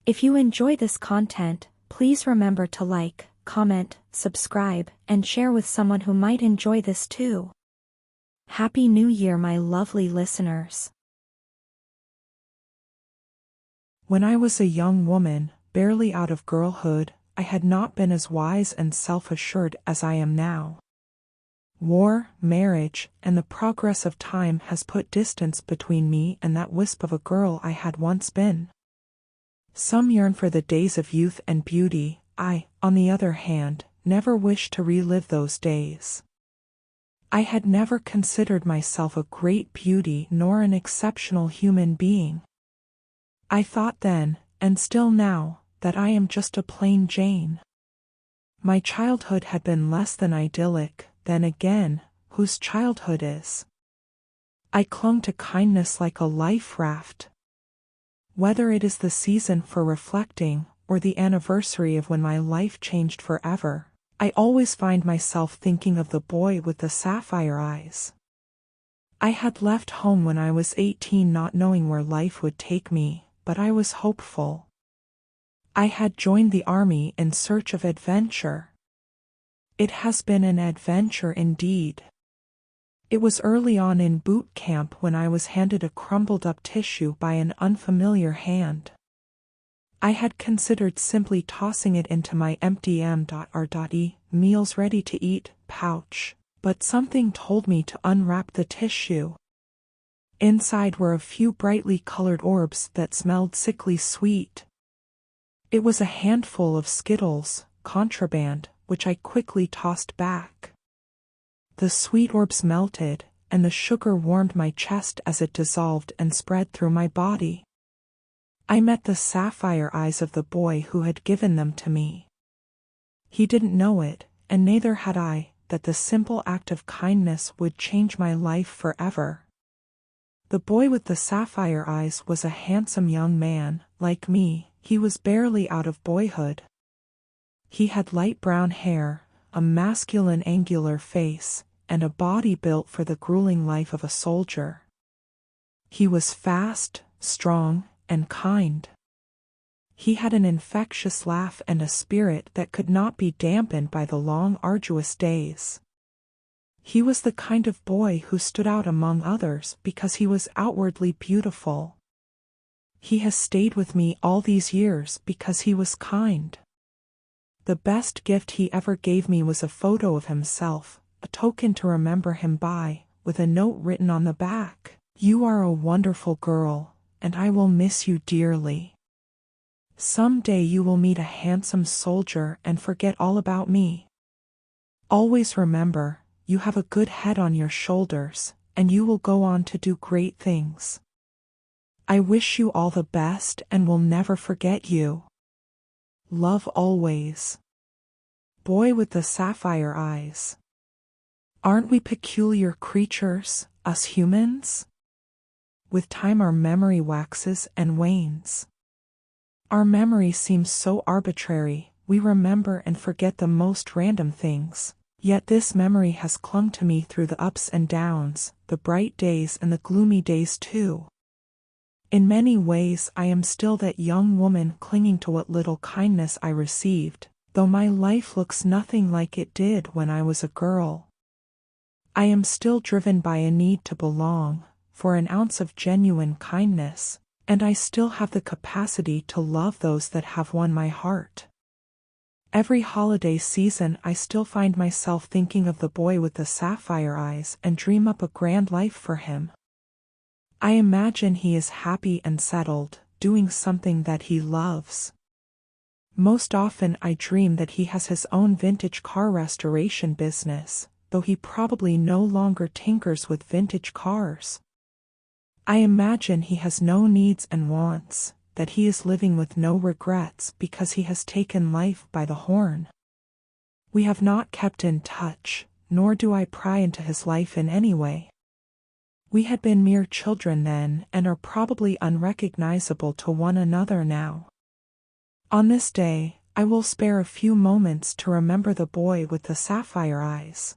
If you enjoy this content, please remember to like, comment, subscribe, and share with someone who might enjoy this too. Happy New Year, my lovely listeners. When I was a young woman, barely out of girlhood, I had not been as wise and self-assured as I am now. War, marriage, and the progress of time has put distance between me and that wisp of a girl I had once been. Some yearn for the days of youth and beauty. I, on the other hand, never wished to relive those days. I had never considered myself a great beauty nor an exceptional human being. I thought then, and still now, that I am just a plain Jane. My childhood had been less than idyllic, then again, whose childhood is? I clung to kindness like a life raft. Whether it is the season for reflecting, or the anniversary of when my life changed forever, I always find myself thinking of the boy with the sapphire eyes. I had left home when I was 18, not knowing where life would take me, but I was hopeful. I had joined the army in search of adventure. It has been an adventure indeed. It was early on in boot camp when I was handed a crumpled-up tissue by an unfamiliar hand. I had considered simply tossing it into my empty M.R.E. meals ready to eat pouch, but something told me to unwrap the tissue. Inside were a few brightly colored orbs that smelled sickly sweet. It was a handful of Skittles, contraband, which I quickly tossed back. The sweet orbs melted, and the sugar warmed my chest as it dissolved and spread through my body. I met the sapphire eyes of the boy who had given them to me. He didn't know it, and neither had I, that the simple act of kindness would change my life forever. The boy with the sapphire eyes was a handsome young man. Like me, he was barely out of boyhood. He had light brown hair, a masculine angular face, and a body built for the grueling life of a soldier. He was fast, strong, and kind. He had an infectious laugh and a spirit that could not be dampened by the long, arduous days. He was the kind of boy who stood out among others because he was outwardly beautiful. He has stayed with me all these years because he was kind. The best gift he ever gave me was a photo of himself, a token to remember him by, with a note written on the back. "You are a wonderful girl, and I will miss you dearly. Someday you will meet a handsome soldier and forget all about me. Always remember, you have a good head on your shoulders, and you will go on to do great things. I wish you all the best and will never forget you. Love always." Boy with the sapphire eyes. Aren't we peculiar creatures, us humans? With time our memory waxes and wanes. Our memory seems so arbitrary, we remember and forget the most random things. Yet this memory has clung to me through the ups and downs, the bright days and the gloomy days too. In many ways I am still that young woman clinging to what little kindness I received, though my life looks nothing like it did when I was a girl. I am still driven by a need to belong, for an ounce of genuine kindness, and I still have the capacity to love those that have won my heart. Every holiday season I still find myself thinking of the boy with the sapphire eyes and dream up a grand life for him. I imagine he is happy and settled, doing something that he loves. Most often I dream that he has his own vintage car restoration business, though he probably no longer tinkers with vintage cars. I imagine he has no needs and wants, that he is living with no regrets because he has taken life by the horn. We have not kept in touch, nor do I pry into his life in any way. We had been mere children then and are probably unrecognizable to one another now. On this day, I will spare a few moments to remember the boy with the sapphire eyes.